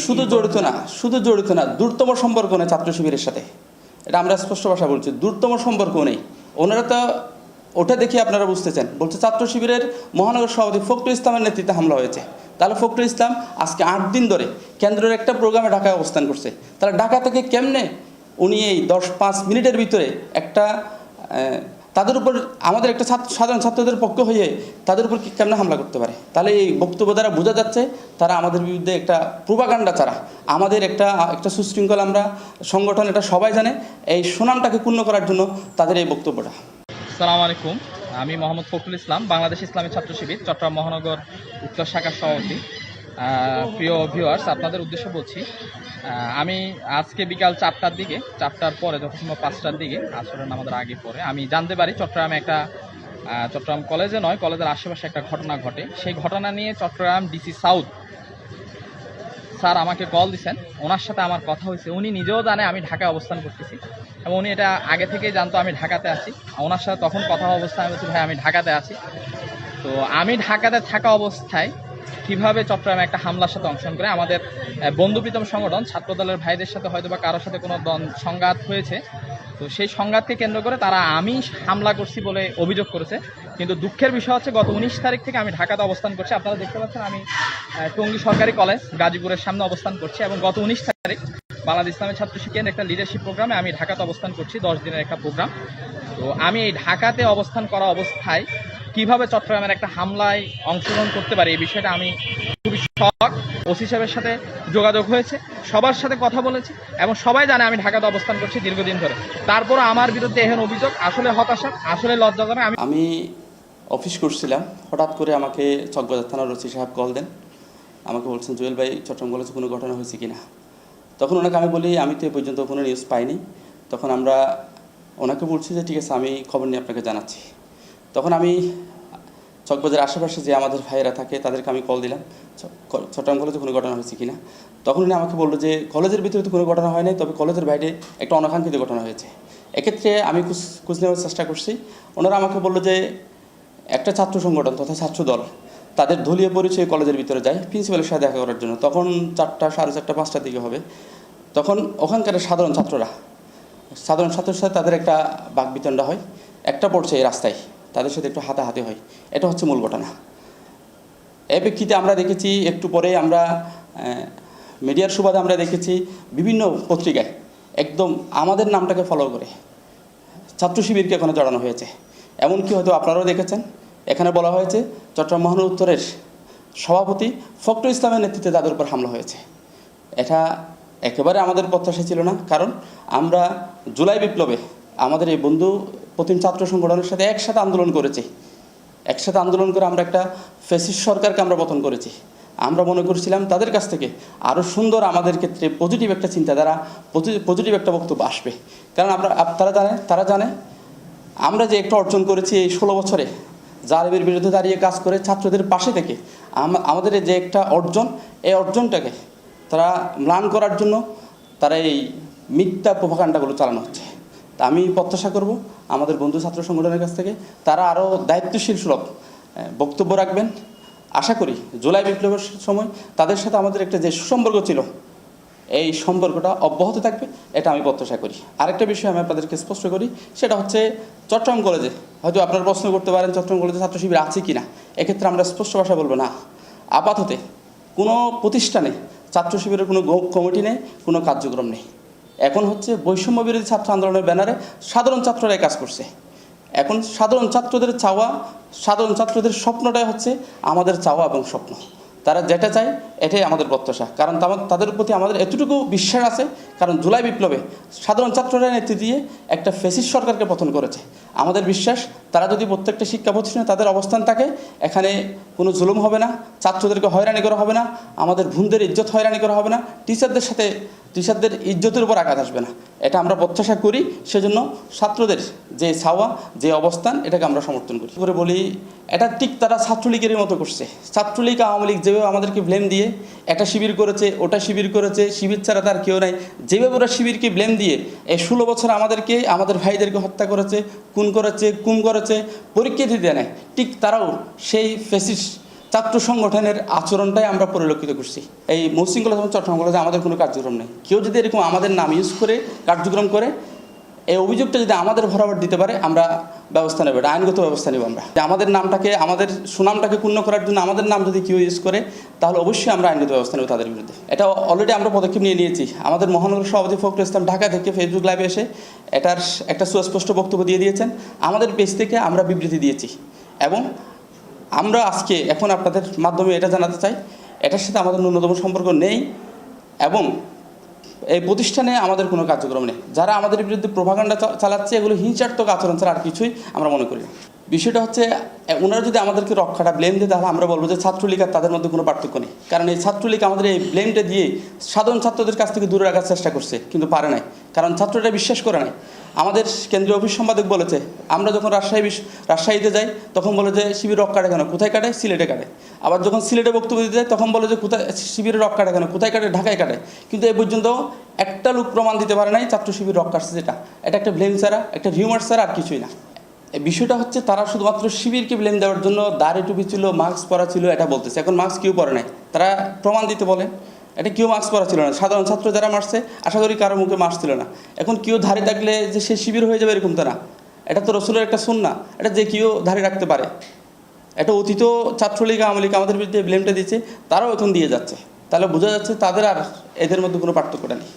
শুধু জড়িত না, দূরতম সম্পর্ক নেই ছাত্র শিবিরের সাথে। এটা আমরা স্পষ্ট ভাষা বলছি, দূরতম সম্পর্ক নেই। ওনারা তো ওটা দেখে আপনারা বুঝতেছেন, বলছে ছাত্র শিবিরের মহানগর সভাপতি ফখরুল ইসলামের নেতৃত্বে হামলা হয়েছে। তাহলে ফখরুল ইসলাম আজকে 8 দিন ধরে কেন্দ্রের একটা প্রোগ্রামে ঢাকায় অবস্থান করছে। তাহলে ঢাকা থেকে কেমনে উনি এই 10-5 মিনিটের ভিতরে একটা তাদের উপর, আমাদের একটা সাধারণ ছাত্রদের পক্ষ হয়ে তাদের উপর কেমনে হামলা করতে পারে? তাহলে এই বক্তব্য দ্বারা বোঝা যাচ্ছে তারা আমাদের বিরুদ্ধে একটা প্রোপাগান্ডা ছাড়া, আমাদের একটা সুশৃঙ্খল আমরা সংগঠন, এটা সবাই জানে, এই সুনামটাকে ক্ষুণ্ণ করার জন্য তাদের এই বক্তব্যটা। আসসালামু আলাইকুম, আমি মোহাম্মদ ফখরুল ইসলাম, বাংলাদেশ ইসলামী ছাত্র শিবির চট্টগ্রাম মহানগর উত্তর শাখার সভাপতি। প্রিয় ভিউয়ার্স, আপনাদের উদ্দেশ্যে বলছি, আমি আজকে বিকাল 4টার দিকে, 4টার পরে যথাসম্ভব 5টার দিকে, আসরের নামাজের আগে পরে আমি জানতে পারি চট্টগ্রাম কলেজে নয়, কলেজের আশেপাশে একটা ঘটনা ঘটে। সেই ঘটনা নিয়ে চট্টগ্রাম ডিসি সাউথ স্যার আমাকে কল দিয়েছেন, ওনার সাথে আমার কথা হয়েছে। উনি নিজেও জানে আমি ঢাকায় অবস্থান করতেছি এবং উনি এটা আগে থেকেই জানতো আমি ঢাকাতে আছি। ওনার সাথে তখন কথা অবস্থায় আমি বলছি, ভাই আমি ঢাকাতে আছি। তো আমি ঢাকাতে থাকা অবস্থায় কীভাবে চট্টগ্রামে একটা হামলার সাথে অংশগ্রহণ করে আমাদের বন্ধুপ্রীতম সংগঠন ছাত্রদলের ভাইদের সাথে হয়তো বা কারোর সাথে কোনো সংঘাত হয়েছে, তো সেই সংঘাতকে কেন্দ্র করে তারা আমি হামলা করছি বলে অভিযোগ করেছে। কিন্তু দুঃখের বিষয় হচ্ছে গত 19 তারিখ থেকে আমি ঢাকাতে অবস্থান করছি। আপনারা দেখতে পাচ্ছেন আমি টঙ্গী সরকারি কলেজ গাজীপুরের সামনে অবস্থান করছি এবং গত 19 তারিখ বাংলাদেশ ইসলামী ছাত্র শিবিরের একটা লিডারশিপ প্রোগ্রামে আমি ঢাকাতে অবস্থান করছি, 10 দিনের একটা প্রোগ্রাম। তো আমি এই ঢাকাতে অবস্থান করা অবস্থায় কিভাবে চট্টগ্রামের একটা হামলায় অংশগ্রহণ করতে পারি, এই বিষয়টা আমি খুবই শক। ওসি সাহেবের সাথে যোগাযোগ হয়েছে, সবার সাথে কথা বলেছি এবং সবাই জানে আমি ঢাকাতে অবস্থান করছি দীর্ঘদিন ধরে। তারপরও আমার বিরুদ্ধে এহেন অভিযোগ আসলে হতাশা, আসলে লজ্জাজনক। আমি অফিস করছিলাম, হঠাৎ করে আমাকে চকবাজার থানার ওসি সাহেব কল দেন। আমাকে বলছেন, জুয়েল ভাই চট্টগ্রাম কলেজে কোনো ঘটনা হয়েছে কিনা। তখন ওনাকে আমি বলি, আমি তো এ পর্যন্ত কোনো নিউজ পাইনি। তখন আমরা ওনাকে বলছি যে ঠিক আছে, আমি খবর নিয়ে আপনাকে জানাচ্ছি। তখন আমি চকবাজারের আশেপাশে যে আমাদের ভাইয়েরা থাকে তাদেরকে আমি কল দিলাম, চট্টগ্রাম কলেজে কোনো ঘটনা হয়েছে কিনা। তখন উনি আমাকে বললো যে কলেজের ভিতরে তো কোনো ঘটনা হয় নাই, তবে কলেজের বাইরে একটা অনাকাঙ্ক্ষিত ঘটনা হয়েছে। এক্ষেত্রে আমি খোঁজ নেওয়ার চেষ্টা করছি। ওনারা আমাকে বললো যে একটা ছাত্র সংগঠন তথা ছাত্র দল তাদের দলীয় পরিচয় কলেজের ভিতরে যায় প্রিন্সিপালের সাথে দেখা করার জন্য। তখন 4টা, 4:30, 5টার দিকে হবে। তখন ওখানকার সাধারণ ছাত্রদের সাথে তাদের একটা বাকবিতণ্ডা হয়। একটা পর্যায়ে রাস্তায় তাদের সাথে একটু হাতাহাতি হয়। এটা হচ্ছে মূল ঘটনা। এর প্রেক্ষিতে আমরা দেখেছি, একটু পরে আমরা মিডিয়ার সুবাদে আমরা দেখেছি বিভিন্ন পত্রিকায় একদম আমাদের নামটাকে ফলো করে ছাত্র শিবিরকে এখানে জড়ানো হয়েছে। এমনকি হয়তো আপনারাও দেখেছেন, এখানে বলা হয়েছে চট্টগ্রাম মহানগর উত্তরের সভাপতি ফখরুল ইসলামের নেতৃত্বে তাদের উপর হামলা হয়েছে। এটা একেবারে আমাদের প্রত্যাশা ছিল না, কারণ আমরা জুলাই বিপ্লবে আমাদের এই বন্ধু প্রতিম ছাত্র সংগঠনের সাথে একসাথে আন্দোলন করেছি। একসাথে আন্দোলন করে আমরা একটা ফ্যাসিস্ট সরকারকে আমরা পতন করেছি। আমরা মনে করছিলাম তাদের কাছ থেকে আরও সুন্দর আমাদের ক্ষেত্রে পজিটিভ একটা চিন্তাধারা, পজিটিভ একটা বক্তব্য আসবে। কারণ তারা জানে আমরা যে একটা অর্জন করেছি এই 16 বছরে, জালেমের বিরুদ্ধে দাঁড়িয়ে কাজ করে ছাত্রদের পাশে থেকে আমাদের যে একটা অর্জন, এই অর্জনটাকে তারা ম্লান করার জন্য তারা এই মিথ্যা প্রোপাগান্ডাগুলো চালানো হচ্ছে। তা আমি প্রত্যাশা করব আমাদের বন্ধু ছাত্র সংগঠনের কাছ থেকে তারা আরও দায়িত্বশীল সুলভ বক্তব্য রাখবেন। আশা করি জুলাই বিপ্লবের সময় তাদের সাথে আমাদের একটা যে সুসম্পর্ক ছিল, এই সম্পর্কটা অব্যাহত থাকবে, এটা আমি প্রত্যাশা করি। আরেকটা বিষয় আমি আপনাদেরকে স্পষ্ট করি, সেটা হচ্ছে চট্টগ্রাম কলেজে হয়তো আপনারা প্রশ্ন করতে পারেন চট্টগ্রাম কলেজে ছাত্র শিবির আছে কি না। এক্ষেত্রে আমরা স্পষ্ট ভাষা বলবো না, আপাতত কোনো প্রতিষ্ঠানে ছাত্র শিবিরের কোনো কমিটি নেই, কোনো কার্যক্রম নেই। এখন হচ্ছে বৈষম্য বিরোধী ছাত্র আন্দোলনের ব্যানারে সাধারণ ছাত্ররাই কাজ করছে। এখন সাধারণ ছাত্রদের চাওয়া, সাধারণ ছাত্রদের স্বপ্নটাই হচ্ছে আমাদের চাওয়া এবং স্বপ্ন। তারা যেটা চায় এটাই আমাদের প্রত্যাশা, কারণ তাদের প্রতি আমাদের এতটুকু বিশ্বাস আছে, কারণ জুলাই বিপ্লবে সাধারণ ছাত্ররা নেতৃত্ব দিয়ে একটা ফ্যাসিস্ট সরকারকে পতন করেছে। আমাদের বিশ্বাস তারা যদি প্রত্যেকটা শিক্ষা প্রতিষ্ঠানে তাদের অবস্থান থাকে, এখানে কোনো জুলুম হবে না, ছাত্রদেরকে হয়রানি করা হবে না, আমাদের বোনদের ইজ্জত হয়রানি করা হবে না, টিচারদের ইজ্জতের উপর আঘাত আসবে না। এটা আমরা প্রত্যাশা করি। সেজন্য ছাত্রদের যে চাওয়া, যে অবস্থান, এটাকে আমরা সমর্থন করি। করে বলি, এটা ঠিক তারা ছাত্রলীগের মতো করছে। ছাত্রলীগ, আওয়ামী লীগ যেভাবে আমাদেরকে ব্লেম দিয়ে এটা শিবির করেছে, ওটা শিবির করেছে, শিবির ছাড়া তার কেউ নাই, যেভাবে ওরা শিবিরকে ব্লেম দিয়ে এই 16 বছর আমাদের ভাইদেরকে হত্যা করেছে, খুন করেছে, গুম করেছে, পরীক্ষা দিতে নেয়, ঠিক তারাও সেই ছাত্র সংগঠনের আচরণটাই আমরা পরিলক্ষিত করছি। এই মহসিন কলেজ এবং চট্টগ্রাম কলেজে আমাদের কোনো কার্যক্রম নেই। কেউ যদি এরকম আমাদের নাম ইউজ করে কার্যক্রম করে, এই অভিযোগটা যদি আমাদের বরাবর দিতে পারে, আমরা ব্যবস্থা নেব, এটা আইনগত ব্যবস্থা নেব। আমরা যে আমাদের নামটাকে, আমাদের সুনামটাকে ক্ষুণ্ণ করার জন্য আমাদের নাম যদি কেউ ইউজ করে, তাহলে অবশ্যই আমরা আইনগত ব্যবস্থা নেব তাদের বিরুদ্ধে। এটা অলরেডি আমরা পদক্ষেপ নিয়েছি। আমাদের মহানগর সভাপতি ফখরুল ইসলাম ঢাকা থেকে ফেসবুক লাইভে এসে এটার একটা সুস্পষ্ট বক্তব্য দিয়ে দিয়েছেন। আমাদের পেজ থেকে আমরা বিবৃতি দিয়েছি এবং আমরা আজকে এখন আপনাদের মাধ্যমে এটা জানাতে চাই, এটার সাথে আমাদের ন্যূনতম সম্পর্ক নেই এবং এই প্রতিষ্ঠানে আমাদের কোনো কার্যক্রম নেই। যারা আমাদের বিরুদ্ধে প্রোপাগান্ডা চালাচ্ছে, এগুলো হিংসাত্মক আচরণ ছাড়া আর কিছুই আমরা মনে করি না। বিষয়টা হচ্ছে, ওনারা যদি আমাদেরকে রক্ষাটা ব্লেম দেয়, তাহলে আমরা বলবো যে ছাত্রলীগ আর তাদের মধ্যে কোনো পার্থক্য নেই। কারণ এই ছাত্রলীগ আমাদের এই ব্লেমটা দিয়ে সাধারণ ছাত্রদের কাছ থেকে দূরে রাখার চেষ্টা করছে, কিন্তু পারে নাই। কারণ ছাত্ররা বিশ্বাস করে নাই। আমাদের কেন্দ্রীয় অফিস সম্পাদক বলেছে, আমরা যখন রাজশাহীতে যাই তখন বলে যে শিবির রক কাটে কেন, কোথায় কাটে? সিলেটে কাটে। আবার যখন সিলেটে বক্তব্য দিতে যায় তখন বলে যে কোথায় শিবিরের রক কাটে কেন, কোথায় কাটে? ঢাকায় কাটে। কিন্তু এই পর্যন্ত একটা লোক প্রমাণ দিতে পারে নাই ছাত্র শিবির রক কাটছে। এটা একটা ব্লেম ছাড়া, একটা রিউমার ছাড়া আর কিছুই না। এই বিষয়টা হচ্ছে, তারা শুধুমাত্র শিবিরকে ব্লেম দেওয়ার জন্য দাড়ি টুপি ছিল, মাস্ক পরা ছিল, এটা বলতেছে। এখন মাস্ক কেউ পরে নাই, তারা প্রমাণ দিতে বলে। এটা কেউ মাস্ক পরা ছিল না। সাধারণ ছাত্র যারা মারছে, আশা করি কারো মুখে মাস্ক ছিল না। এখন কেউ ধারে থাকলে যে সে শিবির হয়ে যাবে এরকম তো না। এটা তো রসুলের একটা সুন্নাহ, এটা যে কেউ ধারে রাখতে পারে। এটা অতীত ছাত্রলীগ আওয়ামী লীগ আমাদের বিরুদ্ধে ব্লেমটা দিচ্ছে, তারাও এখন দিয়ে যাচ্ছে। তাহলে বোঝা যাচ্ছে তাদের আর এদের মধ্যে কোনো পার্থক্যটা নেই।